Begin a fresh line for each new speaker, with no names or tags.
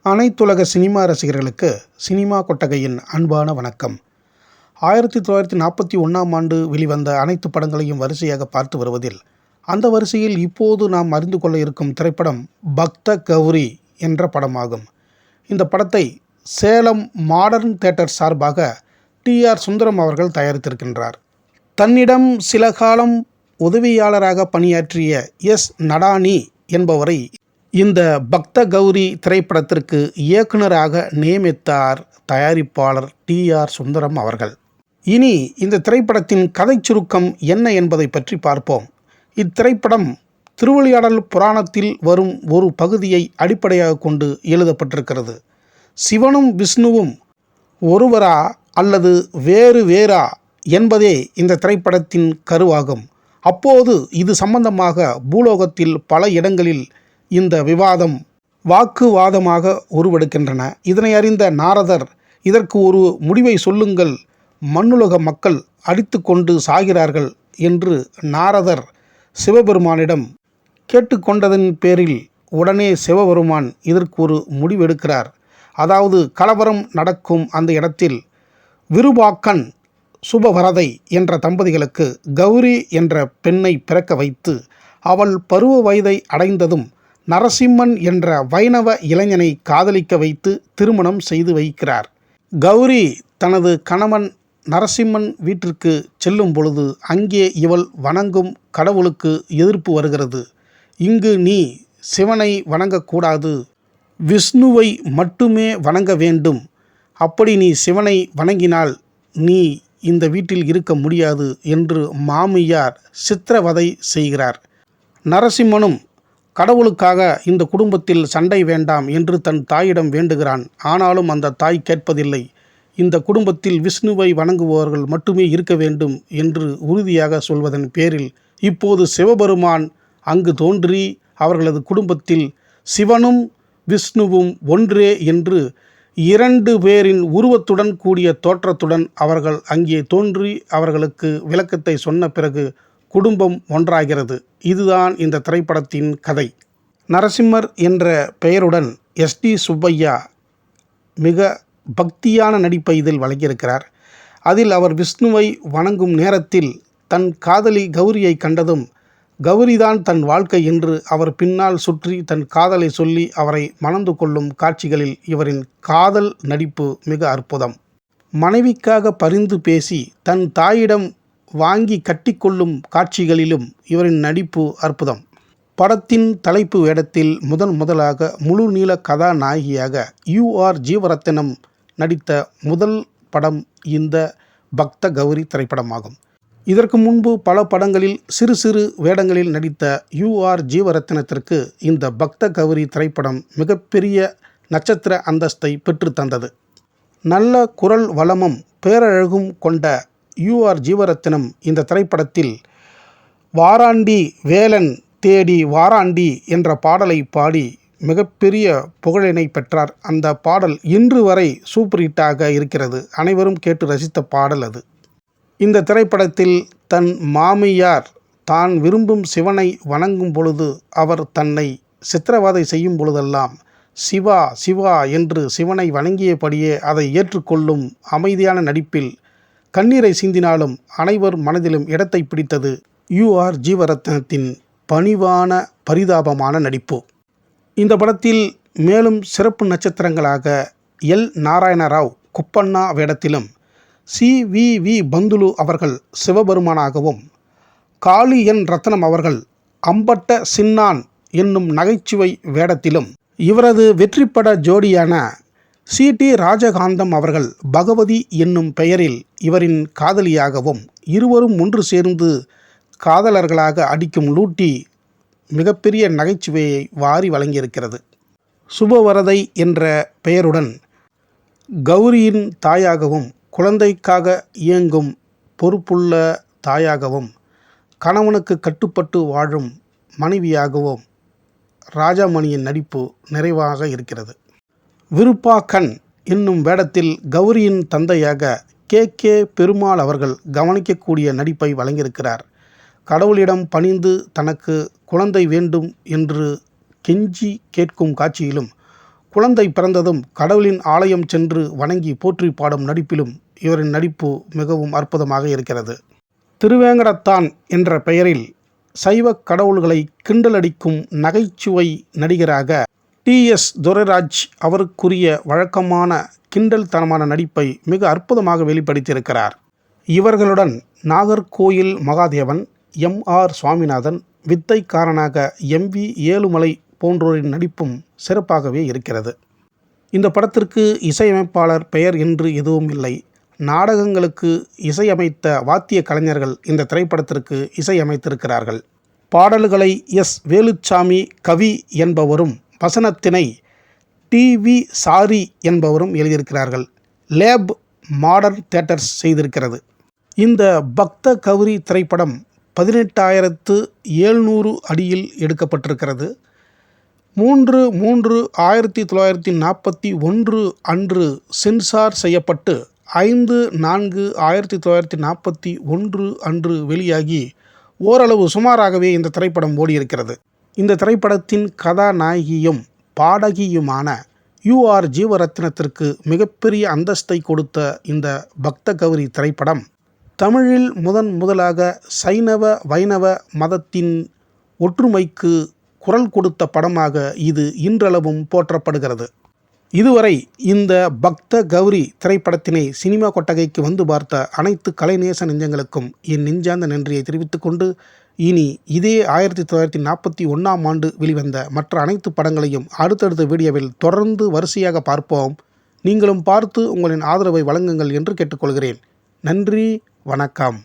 அனைத்துலக சினிமா ரசிகர்களுக்கு சினிமா கொட்டகையின் அன்பான வணக்கம். 1941ஆம் ஆண்டு வெளிவந்த அனைத்து படங்களையும் வரிசையாக பார்த்து வருவதில், அந்த வரிசையில் இப்போது நாம் அறிந்து கொள்ள இருக்கும் திரைப்படம் பக்த கௌரி என்ற படமாகும். இந்த படத்தை சேலம் மாடர்ன் தியேட்டர் சார்பாக டி.ஆர். சுந்தரம் அவர்கள் தயாரித்திருக்கின்றார். தன்னிடம் சில காலம் உதவியாளராக பணியாற்றிய எஸ். நடானி என்பவரை இந்த பக்த கௌரி திரைப்படத்திற்கு இயக்குனராக நியமித்தார் தயாரிப்பாளர் டி.ஆர். சுந்தரம் அவர்கள். இனி இந்த திரைப்படத்தின் கதை சுருக்கம் என்ன என்பதை பற்றி பார்ப்போம். இத்திரைப்படம் திருவிளையாடல் புராணத்தில் வரும் ஒரு பகுதியை அடிப்படையாக கொண்டு எழுதப்பட்டிருக்கிறது. சிவனும் விஷ்ணுவும் ஒருவரா அல்லது வேறு வேறா என்பதே இந்த திரைப்படத்தின் கருவாகும். அப்போது இது சம்பந்தமாக பூலோகத்தில் பல இடங்களில் இந்த விவாதம் வாக்குவாதமாக உருவெடுக்கின்றன. இதனை அறிந்த நாரதர், இதற்கு ஒரு முடிவை சொல்லுங்கள், மண்ணுலக மக்கள் அடித்து கொண்டு சாகிறார்கள் என்று நாரதர் சிவபெருமானிடம் கேட்டுக்கொண்டதன் பேரில் உடனே சிவபெருமான் இதற்கு ஒரு முடிவெடுக்கிறார். அதாவது கலவரம் நடக்கும் அந்த இடத்தில் விருபாக்கன் சுபவரதை என்ற தம்பதிகளுக்கு கௌரி என்ற பெண்ணை பிறக்க வைத்து, அவள் பருவ வயதை அடைந்ததும் நரசிம்மன் என்ற வைணவ இளைஞனை காதலிக்க வைத்து திருமணம் செய்து வைக்கிறார். கௌரி தனது கணவன் நரசிம்மன் வீட்டிற்கு செல்லும் பொழுது அங்கே இவள் வணங்கும் கடவுளுக்கு எதிர்ப்பு வருகிறது. இங்கு நீ சிவனை வணங்கக்கூடாது, விஷ்ணுவை மட்டுமே வணங்க வேண்டும். அப்படி நீ சிவனை வணங்கினால் நீ இந்த வீட்டில் இருக்க முடியாது என்று மாமியார் சித்திரவதை செய்கிறார். நரசிம்மனும் கடவுளுக்காக இந்த குடும்பத்தில் சண்டை வேண்டாம் என்று தன் தாயிடம் வேண்டுகிறான். ஆனாலும் அந்த தாய் கேட்பதில்லை. இந்த குடும்பத்தில் விஷ்ணுவை வணங்குபவர்கள் மட்டுமே இருக்க வேண்டும் என்று உறுதியாக சொல்வதன் பேரில் இப்போது சிவபெருமான் அங்கு தோன்றி அவர்களது குடும்பத்தில் சிவனும் விஷ்ணுவும் ஒன்றே என்று 2 பேரின் உருவத்துடன் கூடிய தோற்றத்துடன் அவர்கள் அங்கே தோன்றி அவர்களுக்கு விளக்கத்தை சொன்ன பிறகு குடும்பம் ஒன்றாகிறது. இதுதான் இந்த திரைப்படத்தின் கதை. நரசிம்மர் என்ற பெயருடன் எஸ்.டி. சுப்பையா மிக பக்தியான நடிப்பை இதில் வழங்கியிருக்கிறார். அதில் அவர் விஷ்ணுவை வணங்கும் நேரத்தில் தன் காதலி கௌரியை கண்டதும் கௌரிதான் தன் வாழ்க்கை என்று அவர் பின்னால் சுற்றி தன் காதலை சொல்லி அவரை மணந்து கொள்ளும் காட்சிகளில் இவரின் காதல் நடிப்பு மிக அற்புதம். மனைவிக்காக பரிந்து பேசி தன் தாயிடம் வாங்கி கட்டிக்கொள்ளும் காட்சிகளிலும் இவரின் நடிப்பு அற்புதம். படத்தின் தலைப்பு வேடத்தில் முதலாக முழு நீள கதாநாயகியாக யு.ஆர். ஜீவரத்தினம் நடித்த முதல் படம் இந்த பக்த கௌரி திரைப்படமாகும். இதற்கு முன்பு பல படங்களில் சிறு சிறு வேடங்களில் நடித்த யு.ஆர். ஜீவரத்தினத்திற்கு இந்த பக்த கௌரி திரைப்படம் மிகப்பெரிய நட்சத்திர அந்தஸ்தை பெற்று தந்தது. நல்ல குரல் வளமும் பேரழகும் கொண்ட யு.ஆர். ஜீவரத்தினம் இந்த திரைப்படத்தில் வாராண்டி வேலன் தேடி வாராண்டி என்ற பாடலை பாடி மிகப்பெரிய புகழினை பெற்றார். அந்த பாடல் இன்று வரை சூப்பர் ஹிட்டாக இருக்கிறது. அனைவரும் கேட்டு ரசித்த பாடல் அது. இந்த திரைப்படத்தில் தன் மாமியார் தான் விரும்பும் சிவனை வணங்கும் பொழுது அவர் தன்னை சித்திரவதை செய்யும் பொழுதெல்லாம் சிவா சிவா என்று சிவனை வணங்கியபடியே அதை ஏற்றுக்கொள்ளும் அமைதியான நடிப்பில் கண்ணீரை சிந்தினாலும் அனைவர் மனதிலும் இடத்தை பிடித்தது யு.ஆர். ஜீவரத்தினத்தின் பணிவான பரிதாபமான நடிப்பு. இந்த படத்தில் மேலும் சிறப்பு நட்சத்திரங்களாக எல். நாராயணராவ் குப்பண்ணா வேடத்திலும், சி.வி.வி. பந்துலு அவர்கள் சிவபெருமானாகவும், காளி என். ரத்னம் அவர்கள் அம்பட்ட சின்னான் என்னும் நகைச்சுவை வேடத்திலும், இவரது வெற்றிப்பட ஜோடியான சி.டி. ராஜகாந்தம் அவர்கள் பகவதி என்னும் பெயரில் இவரின் காதலியாகவும், இருவரும் ஒன்று சேர்ந்து காதலர்களாக அடிக்கும் லூட்டி மிகப்பெரிய நகைச்சுவையை வாரி வழங்கியிருக்கிறது. சுபவரதை என்ற பெயருடன் கௌரியின் தாயாகவும், குழந்தைக்காக இயங்கும் பொறுப்புள்ள தாயாகவும், கணவனுக்கு கட்டுப்பட்டு வாழும் மனைவியாகவும் ராஜாமணியின் நடிப்பு நிறைவாக இருக்கிறது. விருப்பாக்கன் என்னும் வேடத்தில் கௌரியின் தந்தையாக கே. பெருமாள் அவர்கள் கவனிக்கக்கூடிய நடிப்பை வழங்கியிருக்கிறார். கடவுளிடம் பணிந்து தனக்கு குழந்தை வேண்டும் என்று கெஞ்சி கேட்கும் காட்சியிலும் குழந்தை பிறந்ததும் கடவுளின் ஆலயம் சென்று வணங்கி போற்றி பாடும் நடிப்பிலும் இவரின் நடிப்பு மிகவும் அற்புதமாக இருக்கிறது. திருவேங்கடத்தான் என்ற பெயரில் சைவ கடவுள்களை கிண்டலடிக்கும் நகைச்சுவை நடிகராக டி.எஸ். துரைராஜ் அவருக்குரிய வழக்கமான கிண்டல் தனமான நடிப்பை மிக அற்புதமாக வெளிப்படுத்தியிருக்கிறார். இவர்களுடன் நாகர்கோயில் மகாதேவன், எம்.ஆர். சுவாமிநாதன், வித்தைக்காரனாக எம்.வி. ஏழுமலை போன்றோரின் நடிப்பும் சிறப்பாகவே இருக்கிறது. இந்த படத்திற்கு இசையமைப்பாளர் பெயர் என்று எதுவும் இல்லை. நாடகங்களுக்கு இசையமைத்த வாத்திய கலைஞர்கள் இந்த திரைப்படத்திற்கு இசையமைத்திருக்கிறார்கள். பாடல்களை எஸ். வேலுச்சாமி கவி என்பவரும் வசனத்தினை டி.வி. சாரி என்பவரும் எழுதியிருக்கிறார்கள். லேப் மாடர்ன் தியேட்டர்ஸ் செய்திருக்கிறது. இந்த பக்த கௌரி திரைப்படம் 18,700 அடியில் எடுக்கப்பட்டிருக்கிறது. 3/3/1941 அன்று சென்சார் செய்யப்பட்டு 5/4/1941 அன்று வெளியாகி ஓரளவு சுமாராகவே இந்த திரைப்படம் ஓடியிருக்கிறது. இந்த திரைப்படத்தின் கதாநாயகியும் பாடகியுமான யு.ஆர். ஜீவரத்னத்திற்கு மிகப்பெரிய அந்தஸ்தை கொடுத்த இந்த பக்த கௌரி திரைப்படம் தமிழில் முதலாக சைனவ வைணவ மதத்தின் ஒற்றுமைக்கு குரல் கொடுத்த படமாக இது இன்றளவும் போற்றப்படுகிறது. இதுவரை இந்த பக்த கௌரி திரைப்படத்தினை சினிமா கொட்டகைக்கு வந்து பார்த்த அனைத்து கலைநேச நெஞ்சங்களுக்கும் என் நெஞ்சார்ந்த நன்றியை தெரிவித்துக் கொண்டு, இனி இதே 1941ஆம் ஆண்டு வெளிவந்த மற்ற அனைத்து படங்களையும் அடுத்தடுத்த வீடியோவில் தொடர்ந்து வரிசையாக பார்ப்போம். நீங்களும் பார்த்து உங்களின் ஆதரவை வழங்குங்கள் என்று கேட்டுக்கொள்கிறேன். நன்றி, வணக்கம்.